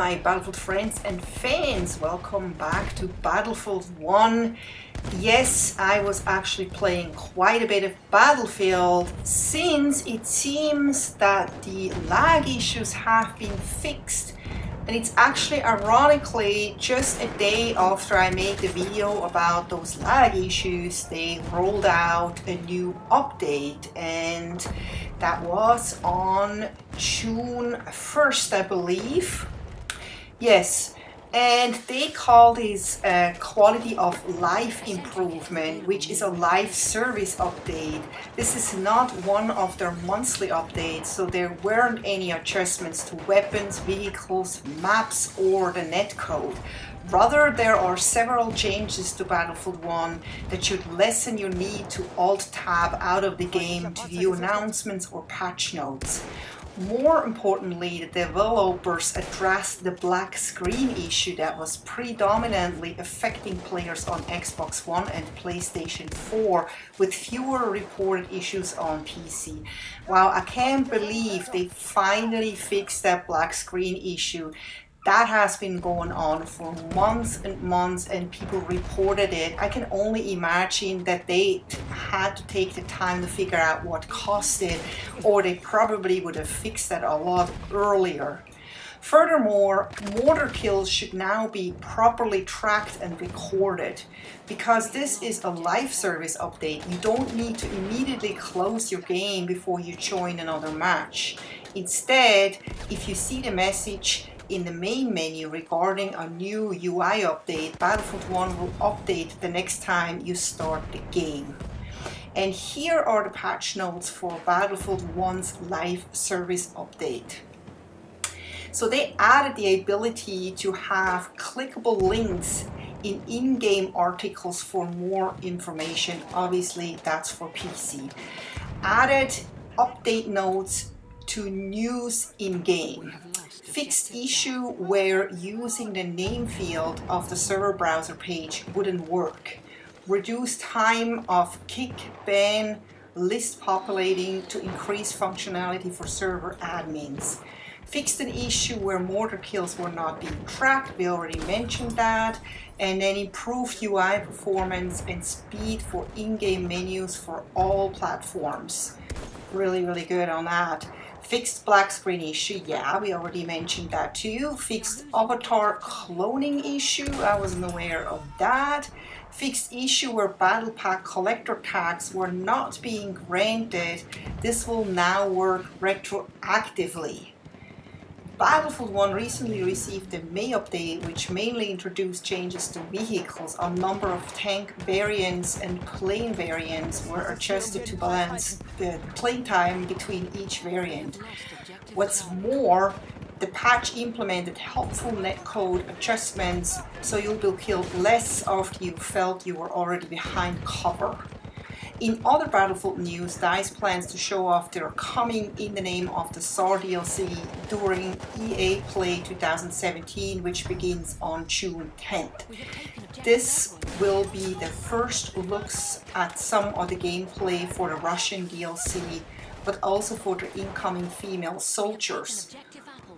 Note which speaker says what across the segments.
Speaker 1: my Battlefield friends and fans, welcome back to Battlefield 1. Yes, I was actually playing quite a bit of Battlefield since it seems that the lag issues have been fixed. And it's actually ironically just a day after I made the video about those lag issues, they rolled out a new update, and that was on June 1st, I believe. Yes, and they call this quality of life improvement, which is a live service update. This is not one of their monthly updates, so there weren't any adjustments to weapons, vehicles, maps, or the netcode. Rather, there are several changes to Battlefield 1 that should lessen your need to Alt-Tab out of the game to view announcements or patch notes. More importantly, the developers addressed the black screen issue that was predominantly affecting players on Xbox One and PlayStation 4, with fewer reported issues on PC. Wow, I can't believe they finally fixed that black screen issue. That has been going on for months and months, and people reported it. I can only imagine that they had to take the time to figure out what caused it, or they probably would have fixed that a lot earlier. Furthermore, mortar kills should now be properly tracked and recorded. Because this is a live service update, you don't need to immediately close your game before you join another match. Instead, if you see the message in the main menu regarding a new UI update, Battlefield 1 will update the next time you start the game. And here are the patch notes for Battlefield 1's live service update. So they added the ability to have clickable links in in-game articles for more information. Obviously, that's for PC. Added update notes to news in-game. Fixed issue where using the name field of the server browser page wouldn't work. Reduced time of kick, ban, list populating to increase functionality for server admins. Fixed an issue where mortar kills were not being tracked, we already mentioned that. And then improved UI performance and speed for in-game menus for all platforms. Really good on that. Fixed black screen issue, yeah, we already mentioned that too. Fixed avatar cloning issue, I wasn't aware of that. Fixed issue where battle pack collector tags were not being granted. This will now work retroactively. Battlefield 1 recently received the May update, which mainly introduced changes to vehicles. A number of tank variants and plane variants were adjusted to balance the playtime between each variant. What's more, the patch implemented helpful netcode adjustments, so you'll be killed less after you felt you were already behind cover. In other Battlefield news, DICE plans to show off their Coming in the Name of the SAR DLC during EA Play 2017, which begins on June 10th. This will be the first looks at some of the gameplay for the Russian DLC, but also for the incoming female soldiers.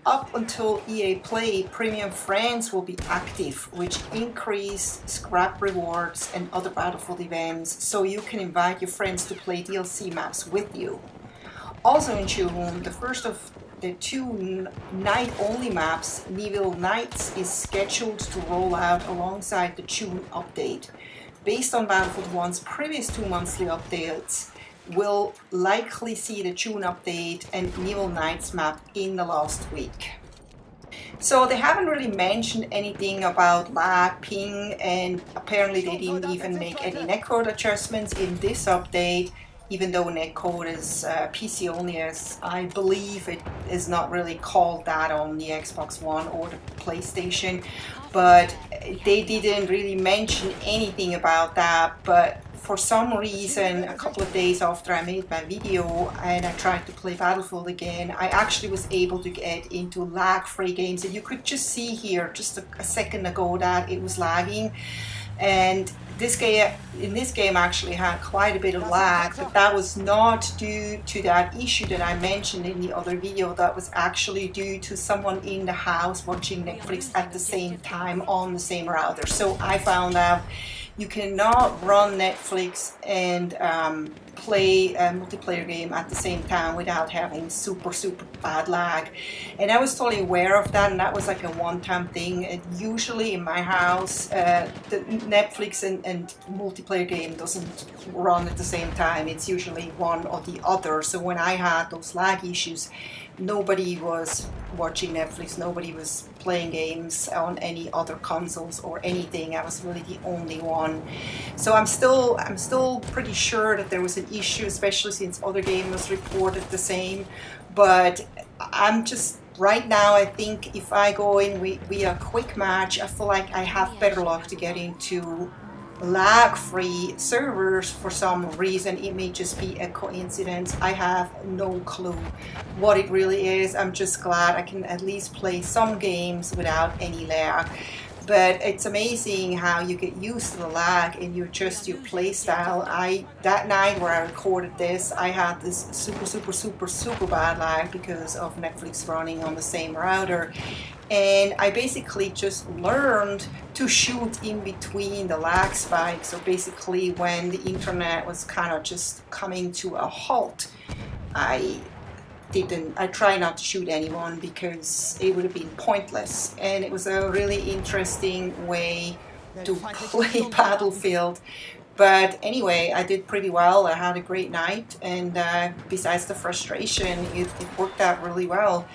Speaker 1: Up until EA Play, Premium Friends will be active, which increase scrap rewards and other Battlefield events, so you can invite your friends to play DLC maps with you. Also in June, the first of the two night-only maps, Neville Nights, is scheduled to roll out alongside the June update. Based on Battlefield 1's previous two monthly updates, we'll likely see the June update and Neville Nights map in the last week. So they haven't really mentioned anything about lag, ping, and apparently they didn't even make any netcode adjustments in this update, even though netcode is PC only, as I believe it is not really called that on the Xbox One or the PlayStation. But they didn't really mention anything about that. But for some reason, a couple of days after I made my video and I tried to play Battlefield again, I actually was able to get into lag-free games. And you could just see here just a second ago that it was lagging. And in this game actually had quite a bit of lag, but that was not due to that issue that I mentioned in the other video. That was actually due to someone in the house watching Netflix at the same time on the same router. So I found out you cannot run Netflix and play a multiplayer game at the same time without having super bad lag. And I was totally aware of that, and that was like a one-time thing. And usually in my house, the Netflix and multiplayer game doesn't run at the same time. It's usually one or the other. So when I had those lag issues, nobody was watching Netflix, nobody was playing games on any other consoles or anything. I was really the only one. So I'm still pretty sure that there was an issue, especially since other gamers reported the same. But I'm just right now, I think if I go in via a quick match, I feel like I have better luck to get into lag-free servers for some reason. It may just be a coincidence. I have no clue what it really is. I'm just glad I can at least play some games without any lag. But it's amazing how you get used to the lag and you adjust your play style. That night where I recorded this, I had this super bad lag because of Netflix running on the same router. And I basically just learned to shoot in between the lag spikes. So basically when the internet was kind of just coming to a halt, I try not to shoot anyone because it would have been pointless. And it was a really interesting way to play Battlefield. But anyway, I did pretty well. I had a great night, and besides the frustration, it worked out really well.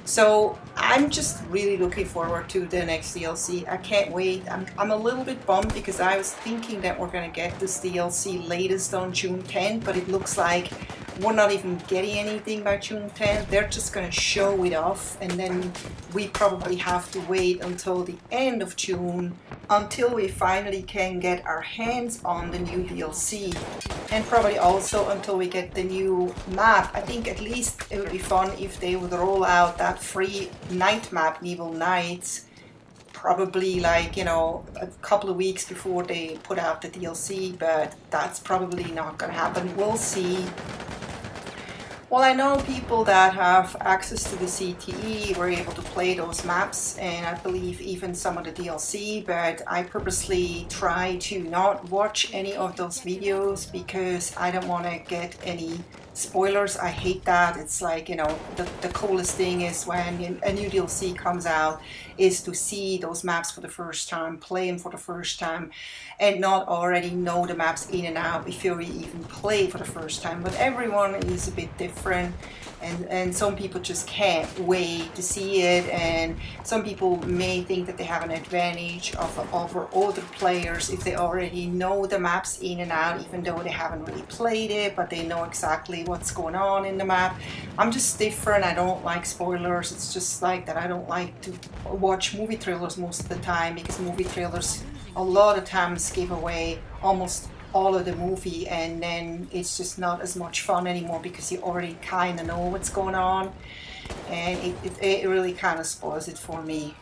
Speaker 1: So I'm just really looking forward to the next DLC. I can't wait. I'm a little bit bummed because I was thinking that we're going to get this DLC latest on June 10th, but it looks like we're not even getting anything by June 10th. They're just going to show it off, and then we probably have to wait until the end of June until we finally can get our hands on the new DLC, and probably also until we get the new map. I think at least it would be fun if they would roll out that free night map, Evil Nights, probably like, you know, a couple of weeks before they put out the DLC, but that's probably not gonna happen. We'll see. Well, I know people that have access to the CTE were able to play those maps, and I believe even some of the DLC, but I purposely try to not watch any of those videos because I don't want to get any spoilers. I hate that. It's like, you know, the coolest thing is when a new DLC comes out is to see those maps for the first time, play them for the first time, and not already know the maps in and out before you even play for the first time. But everyone is a bit different, and some people just can't wait to see it, and some people may think that they have an advantage over other players if they already know the maps in and out, even though they haven't really played it, but they know exactly what's going on in the map. I'm just different. I don't like spoilers. It's just like that. I don't like to watch movie trailers most of the time because movie trailers a lot of times give away almost all of the movie, and then it's just not as much fun anymore because you already kind of know what's going on, and it really kind of spoils it for me.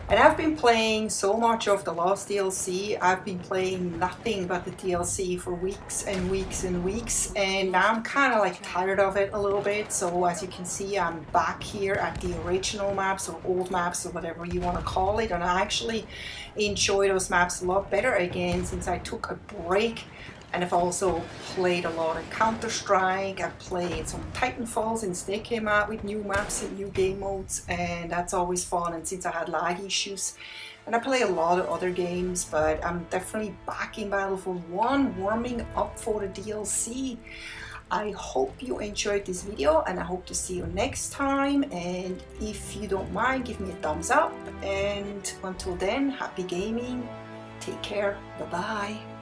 Speaker 1: And I've been playing so much of the last DLC. I've been playing nothing but the DLC for weeks and weeks and weeks, and now I'm kind of like tired of it a little bit. So as you can see, I'm back here at the original maps or old maps or whatever you want to call it, and I actually enjoy those maps a lot better again since I took a break. And I've also played a lot of Counter-Strike. I've played some Titanfall since they came out with new maps and new game modes, and that's always fun. And since I had lag issues, and I play a lot of other games, but I'm definitely back in Battlefield 1, warming up for the DLC. I hope you enjoyed this video, and I hope to see you next time. And if you don't mind, give me a thumbs up. And until then, happy gaming. Take care. Bye-bye.